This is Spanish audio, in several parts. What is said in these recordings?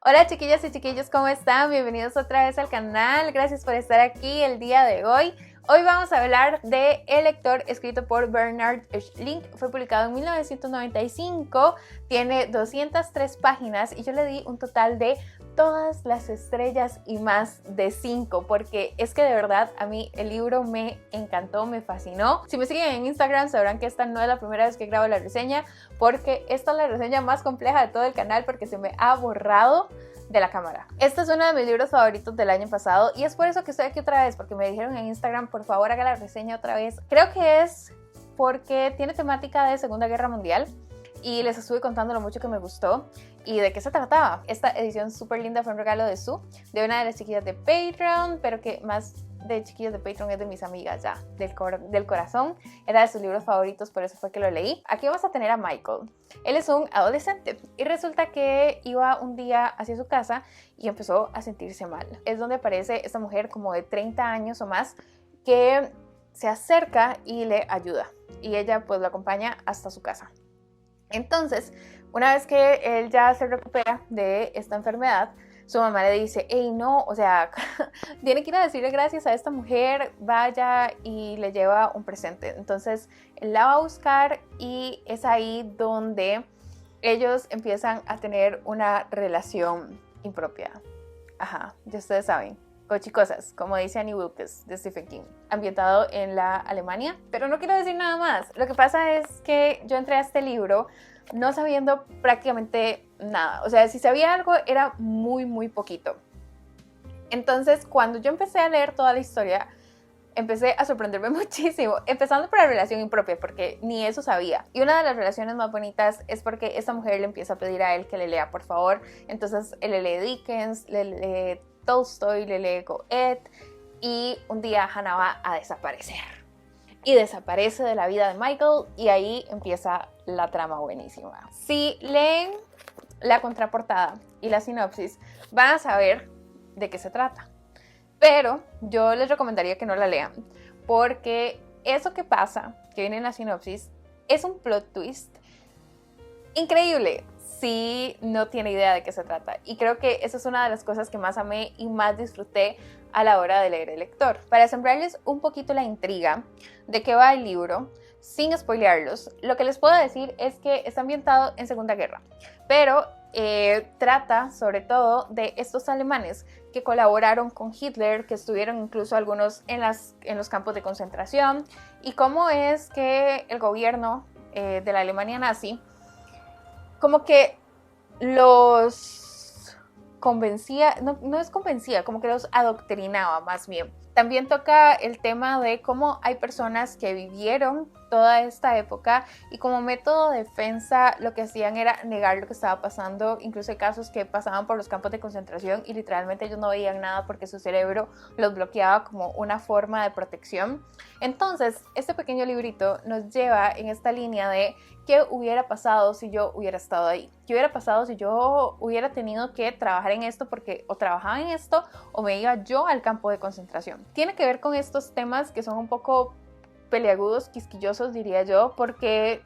Hola chiquillas y chiquillos, ¿cómo están? Bienvenidos otra vez al canal, gracias por estar aquí el día de hoy. Hoy vamos a hablar de El lector, escrito por Bernard Schlink. Fue publicado en 1995, tiene 203 páginas y yo le di un total de todas las estrellas y más de 5, porque es que de verdad a mí el libro me encantó, me fascinó. Si me siguen en Instagram sabrán que esta no es la primera vez que grabo la reseña, porque esta es la reseña más compleja de todo el canal porque se me ha borrado de la cámara. Este es uno de mis libros favoritos del año pasado y es por eso que estoy aquí otra vez, porque me dijeron en Instagram, por favor haga la reseña otra vez. Creo que es porque tiene temática de Segunda Guerra Mundial y les estuve contando lo mucho que me gustó y de qué se trataba. Esta edición súper linda fue un regalo de de una de las chiquillas de Patreon, pero que más de chiquillas de Patreon es de mis amigas ya, del corazón. Era de sus libros favoritos, por eso fue que lo leí. Aquí vamos a tener a Michael. Él es un adolescente y resulta que iba un día hacia su casa y empezó a sentirse mal. Es donde aparece esta mujer como de 30 años o más que se acerca y le ayuda. Y ella pues lo acompaña hasta su casa. Entonces, una vez que él ya se recupera de esta enfermedad, su mamá le dice, hey, no, o sea, tiene que ir a decirle gracias a esta mujer, vaya y le lleva un presente. Entonces, él la va a buscar y es ahí donde ellos empiezan a tener una relación impropia. Ajá, ya ustedes saben. Cochicosas, como dice Annie Wilkes de Stephen King, ambientado en la Alemania. Pero no quiero decir nada más. Lo que pasa es que yo entré a este libro no sabiendo prácticamente nada. O sea, si sabía algo era muy poquito. Entonces, cuando yo empecé a leer toda la historia, empecé a sorprenderme muchísimo, empezando por la relación impropia, porque ni eso sabía. Y una de las relaciones más bonitas es porque esta mujer le empieza a pedir a él que le lea, por favor. Entonces, él le lee Dickens, le lee Tolstoy, le lee Goethe, y un día Hannah va a desaparecer. Y desaparece de la vida de Michael y ahí empieza la trama buenísima. Si leen la contraportada y la sinopsis, van a saber de qué se trata. Pero yo les recomendaría que no la lean, porque eso que pasa, que viene en la sinopsis, es un plot twist increíble si no tiene idea de qué se trata. Y creo que esa es una de las cosas que más amé y más disfruté a la hora de leer El lector. Para sembrarles un poquito la intriga de qué va el libro, sin spoilearlos, lo que les puedo decir es que está ambientado en Segunda Guerra, pero trata sobre todo de estos alemanes que colaboraron con Hitler, que estuvieron incluso algunos en los campos de concentración, y cómo es que el gobierno de la Alemania nazi como que los convencía, no es convencía, como que los adoctrinaba más bien. También toca el tema de cómo hay personas que vivieron toda esta época y como método de defensa lo que hacían era negar lo que estaba pasando. Incluso hay casos que pasaban por los campos de concentración y literalmente ellos no veían nada porque su cerebro los bloqueaba como una forma de protección. Entonces, este pequeño librito nos lleva en esta línea de qué hubiera pasado si yo hubiera estado ahí. ¿Qué hubiera pasado si yo hubiera tenido que trabajar en esto porque o trabajaba en esto o me iba yo al campo de concentración? Tiene que ver con estos temas que son un poco peliagudos, quisquillosos diría yo, porque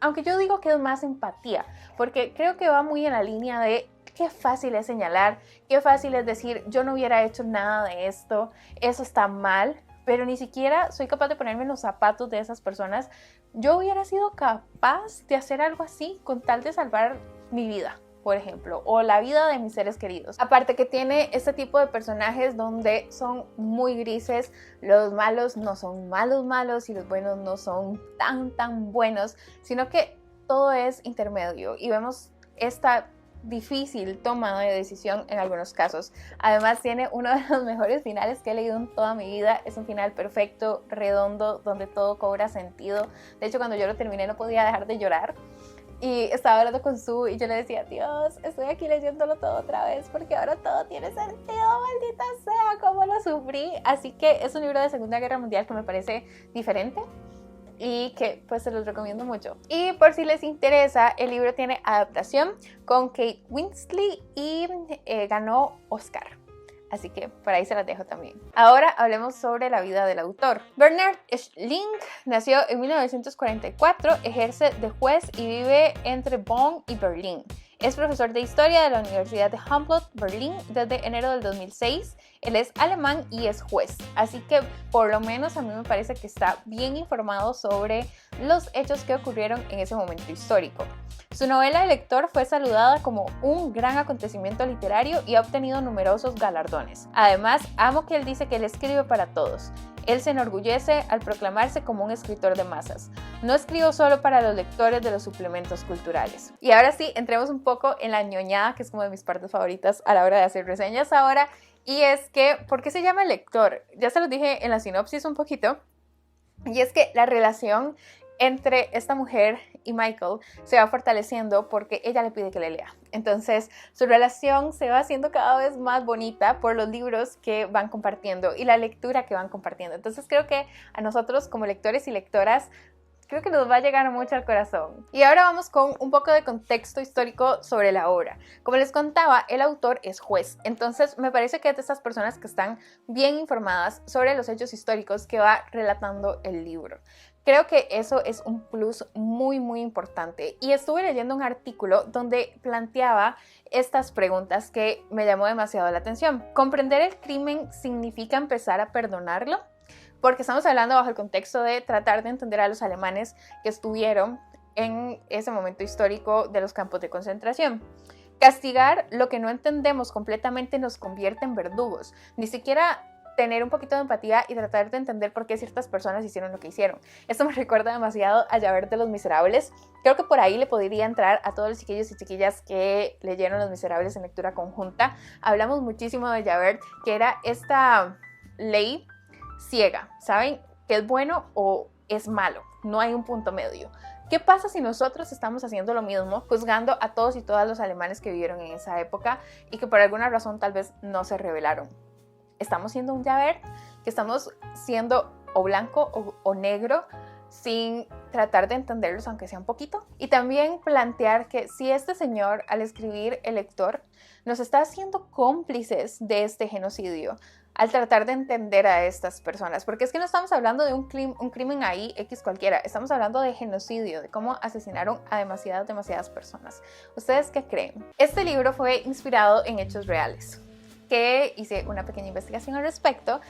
aunque yo digo que es más empatía, porque creo que va muy en la línea de qué fácil es señalar, qué fácil es decir yo no hubiera hecho nada de esto, eso está mal, pero ni siquiera soy capaz de ponerme en los zapatos de esas personas. Yo hubiera sido capaz de hacer algo así con tal de salvar mi vida, por ejemplo, o la vida de mis seres queridos. Aparte que tiene este tipo de personajes donde son muy grises, los malos no son malos y los buenos no son tan buenos, sino que todo es intermedio y vemos esta difícil toma de decisión en algunos casos. Además tiene uno de los mejores finales que he leído en toda mi vida. Es un final perfecto, redondo, donde todo cobra sentido. De hecho, cuando yo lo terminé no podía dejar de llorar y estaba hablando con Su y yo le decía, Dios, estoy aquí leyéndolo todo otra vez porque ahora todo tiene sentido, maldita sea, cómo lo sufrí. Así que es un libro de Segunda Guerra Mundial que me parece diferente y que pues se los recomiendo mucho. Y por si les interesa, el libro tiene adaptación con Kate Winslet y ganó Oscar. Así que por ahí se las dejo también. Ahora hablemos sobre la vida del autor. Bernard Schlink nació en 1944, ejerce de juez y vive entre Bonn y Berlín. Es profesor de historia de la Universidad de Humboldt, Berlín, desde enero del 2006. Él es alemán y es juez, así que por lo menos a mí me parece que está bien informado sobre los hechos que ocurrieron en ese momento histórico. Su novela El lector fue saludada como un gran acontecimiento literario y ha obtenido numerosos galardones. Además, amo que él dice que él escribe para todos. Él se enorgullece al proclamarse como un escritor de masas. No escribo solo para los lectores de los suplementos culturales. Y ahora sí, entremos un poco en la ñoñada, que es como de mis partes favoritas a la hora de hacer reseñas ahora. Y es que, ¿por qué se llama El lector? Ya se los dije en la sinopsis un poquito. Y es que la relación entre esta mujer y Michael se va fortaleciendo porque ella le pide que le lea. Entonces su relación se va haciendo cada vez más bonita por los libros que van compartiendo y la lectura que van compartiendo. Entonces creo que a nosotros como lectores y lectoras creo que nos va a llegar mucho al corazón. Y ahora vamos con un poco de contexto histórico sobre la obra. Como les contaba, el autor es juez, entonces me parece que es de estas personas que están bien informadas sobre los hechos históricos que va relatando el libro. Creo que eso es un plus muy importante y estuve leyendo un artículo donde planteaba estas preguntas que me llamó demasiado la atención. ¿Comprender el crimen significa empezar a perdonarlo? Porque estamos hablando bajo el contexto de tratar de entender a los alemanes que estuvieron en ese momento histórico de los campos de concentración. Castigar lo que no entendemos completamente nos convierte en verdugos. Ni siquiera tener un poquito de empatía y tratar de entender por qué ciertas personas hicieron lo que hicieron. Esto me recuerda demasiado a Javert de Los Miserables. Creo que por ahí le podría entrar a todos los chiquillos y chiquillas que leyeron Los Miserables en lectura conjunta. Hablamos muchísimo de Javert, que era esta ley ciega, ¿saben? Que es bueno o es malo, no hay un punto medio. ¿Qué pasa si nosotros estamos haciendo lo mismo, juzgando a todos y todas los alemanes que vivieron en esa época y que por alguna razón tal vez no se rebelaron? Estamos siendo un Javert, que estamos siendo o blanco o negro sin tratar de entenderlos aunque sea un poquito. Y también plantear que si este señor al escribir El lector nos está haciendo cómplices de este genocidio al tratar de entender a estas personas, porque es que no estamos hablando de un crimen ahí X cualquiera, estamos hablando de genocidio, de cómo asesinaron a demasiadas personas. ¿Ustedes qué creen? Este libro fue inspirado en hechos reales, que hice una pequeña investigación al respecto.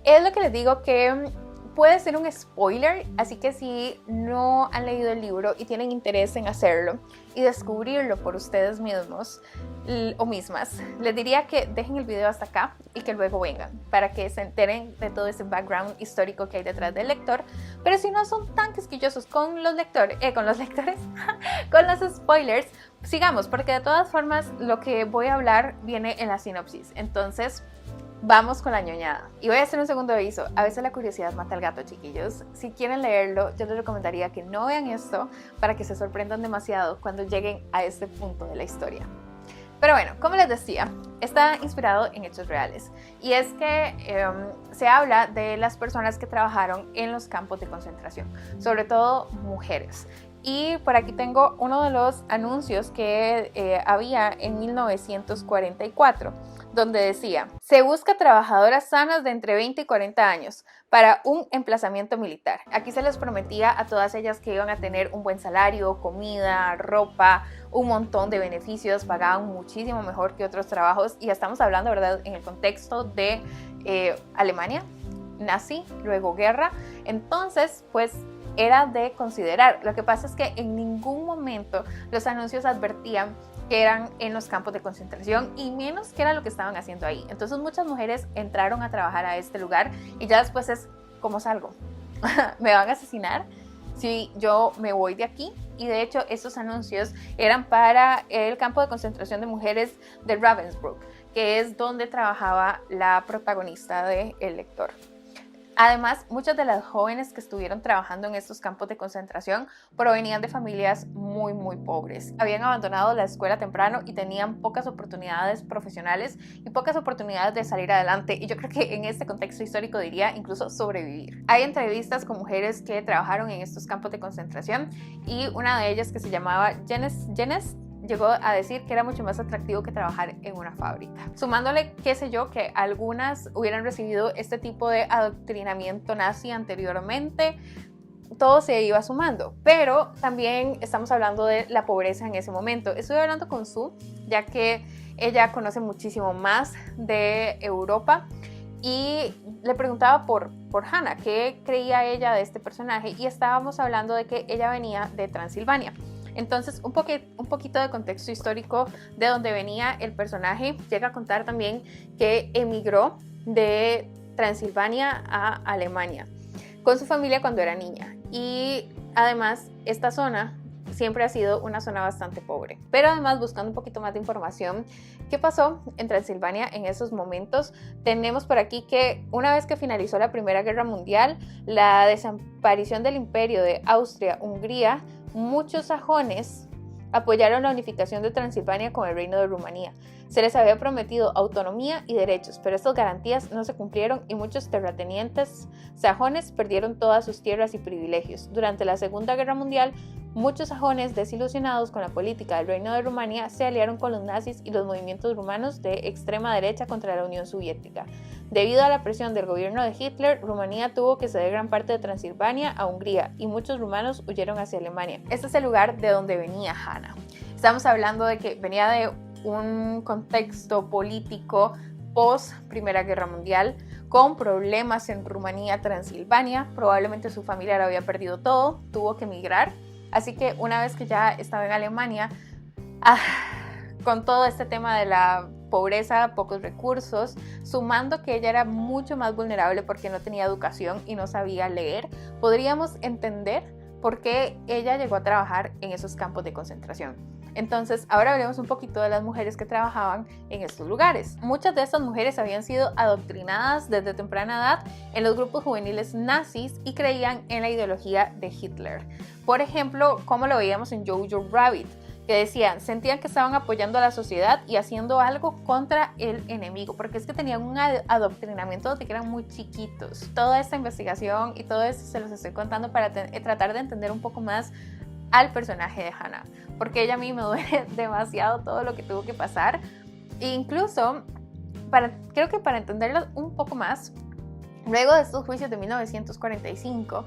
Es lo que les digo, que puede ser un spoiler, así que si no han leído el libro y tienen interés en hacerlo y descubrirlo por ustedes mismos o mismas, les diría que dejen el video hasta acá y que luego vengan para que se enteren de todo ese background histórico que hay detrás del lector. Pero si no son tan quisquillosos con los lectores, con los spoilers, sigamos, porque de todas formas lo que voy a hablar viene en la sinopsis. Entonces vamos con la ñoñada. Y voy a hacer un segundo aviso. A veces la curiosidad mata al gato, chiquillos. Si quieren leerlo, yo les recomendaría que no vean esto para que se sorprendan demasiado cuando lleguen a este punto de la historia. Pero bueno, como les decía, está inspirado en hechos reales. Y es que se habla de las personas que trabajaron en los campos de concentración, sobre todo mujeres. Y por aquí tengo uno de los anuncios que había en 1944, donde decía: se busca trabajadoras sanas de entre 20 y 40 años para un emplazamiento militar. Aquí se les prometía a todas ellas que iban a tener un buen salario, comida, ropa, un montón de beneficios, pagaban muchísimo mejor que otros trabajos, y estamos hablando, ¿verdad?, en el contexto de Alemania nazi, luego guerra. Entonces, pues era de considerar. Lo que pasa es que en ningún momento los anuncios advertían que eran en los campos de concentración y menos que era lo que estaban haciendo ahí. Entonces muchas mujeres entraron a trabajar a este lugar y ya después es: ¿cómo salgo? ¿Me van a asesinar si yo me voy de aquí? Y de hecho estos anuncios eran para el campo de concentración de mujeres de Ravensbrück, que es donde trabajaba la protagonista de El lector. Además, muchas de las jóvenes que estuvieron trabajando en estos campos de concentración provenían de familias muy pobres. Habían abandonado la escuela temprano y tenían pocas oportunidades profesionales y pocas oportunidades de salir adelante. Y yo creo que en este contexto histórico diría incluso sobrevivir. Hay entrevistas con mujeres que trabajaron en estos campos de concentración y una de ellas, que se llamaba Jenes, llegó a decir que era mucho más atractivo que trabajar en una fábrica. Sumándole, qué sé yo, que algunas hubieran recibido este tipo de adoctrinamiento nazi anteriormente. todo se iba sumando, pero también estamos hablando de la pobreza en ese momento. Estuve hablando con Sue, ya que ella conoce muchísimo más de Europa, y le preguntaba por Hannah, qué creía ella de este personaje, y estábamos hablando de que ella venía de Transilvania. Entonces, un poquito de contexto histórico de donde venía el personaje. Llega a contar también que emigró de Transilvania a Alemania con su familia cuando era niña, y además esta zona siempre ha sido una zona bastante pobre. Pero además, buscando un poquito más de información, ¿qué pasó en Transilvania en esos momentos? Tenemos por aquí que una vez que finalizó la Primera Guerra Mundial, la desaparición del Imperio de Austria-Hungría, muchos sajones apoyaron la unificación de Transilvania con el Reino de Rumanía. Se les había prometido autonomía y derechos, pero estas garantías no se cumplieron y muchos terratenientes sajones perdieron todas sus tierras y privilegios. Durante la Segunda Guerra Mundial, muchos sajones desilusionados con la política del Reino de Rumanía se aliaron con los nazis y los movimientos rumanos de extrema derecha contra la Unión Soviética. Debido a la presión del gobierno de Hitler, Rumanía tuvo que ceder gran parte de Transilvania a Hungría y muchos rumanos huyeron hacia Alemania. Este es el lugar de donde venía Hannah. Estamos hablando de que venía de un contexto político post Primera Guerra Mundial, con problemas en Rumanía, Transilvania. Probablemente su familia lo había perdido todo, tuvo que emigrar. Así que una vez que ya estaba en Alemania, con todo este tema de la pobreza, pocos recursos, sumando que ella era mucho más vulnerable porque no tenía educación y no sabía leer, podríamos entender por qué ella llegó a trabajar en esos campos de concentración. Entonces, ahora hablemos un poquito de las mujeres que trabajaban en estos lugares. Muchas de estas mujeres habían sido adoctrinadas desde temprana edad en los grupos juveniles nazis y creían en la ideología de Hitler. Por ejemplo, como lo veíamos en Jojo Rabbit, que decían, sentían que estaban apoyando a la sociedad y haciendo algo contra el enemigo, porque es que tenían un adoctrinamiento desde que eran muy chiquitos. Toda esta investigación y todo esto se los estoy contando para tratar de entender un poco más al personaje de Hannah, porque ella a mí me duele demasiado todo lo que tuvo que pasar. E incluso, creo que para entenderlo un poco más, luego de estos juicios de 1945,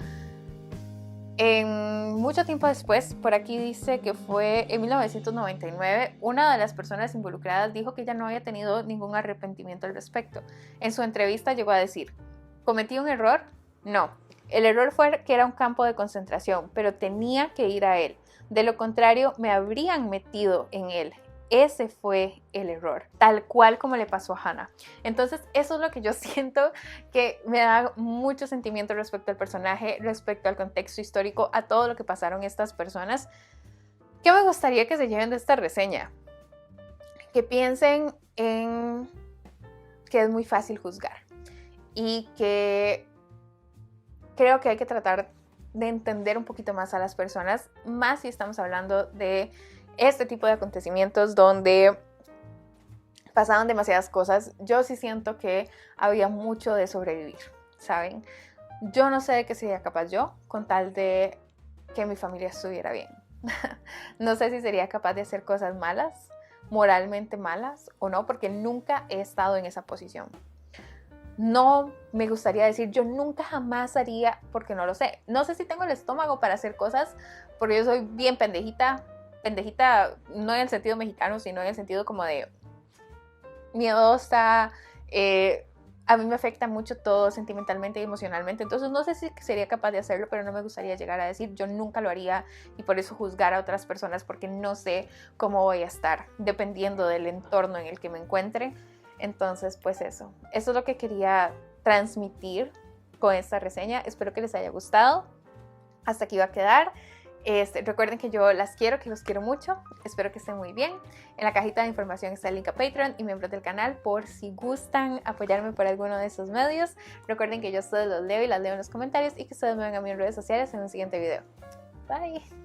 mucho tiempo después, por aquí dice que fue en 1999, una de las personas involucradas dijo que ella no había tenido ningún arrepentimiento al respecto. En su entrevista llegó a decir, ¿cometí un error? No. El error fue que era un campo de concentración, pero tenía que ir a él. De lo contrario, me habrían metido en él. Ese fue el error, tal cual como le pasó a Hannah. Entonces, eso es lo que yo siento, que me da mucho sentimiento respecto al personaje, respecto al contexto histórico, a todo lo que pasaron estas personas. ¿Qué me gustaría que se lleven de esta reseña? Que piensen en que es muy fácil juzgar y que creo que hay que tratar de entender un poquito más a las personas, más si estamos hablando de este tipo de acontecimientos donde pasaban demasiadas cosas. Yo sí siento que había mucho de sobrevivir, ¿saben? Yo no sé de qué sería capaz yo con tal de que mi familia estuviera bien. No sé si sería capaz de hacer cosas malas, moralmente malas o no, porque nunca he estado en esa posición. No me gustaría decir, yo nunca jamás haría, porque no lo sé. No sé si tengo el estómago para hacer cosas, porque yo soy bien pendejita no en el sentido mexicano, sino en el sentido como de miedosa. A mí me afecta mucho todo sentimentalmente y emocionalmente, entonces no sé si sería capaz de hacerlo, pero no me gustaría llegar a decir yo nunca lo haría y por eso juzgar a otras personas, porque no sé cómo voy a estar dependiendo del entorno en el que me encuentre. Entonces, pues eso es lo que quería transmitir con esta reseña. Espero que les haya gustado. Hasta aquí va a quedar. Recuerden que yo las quiero, que los quiero mucho. Espero que estén muy bien. En la cajita de información está el link a Patreon y miembros del canal por si gustan apoyarme por alguno de esos medios. Recuerden que yo ustedes los leo y las leo en los comentarios y que ustedes me ven a mí en redes sociales en un siguiente video. Bye.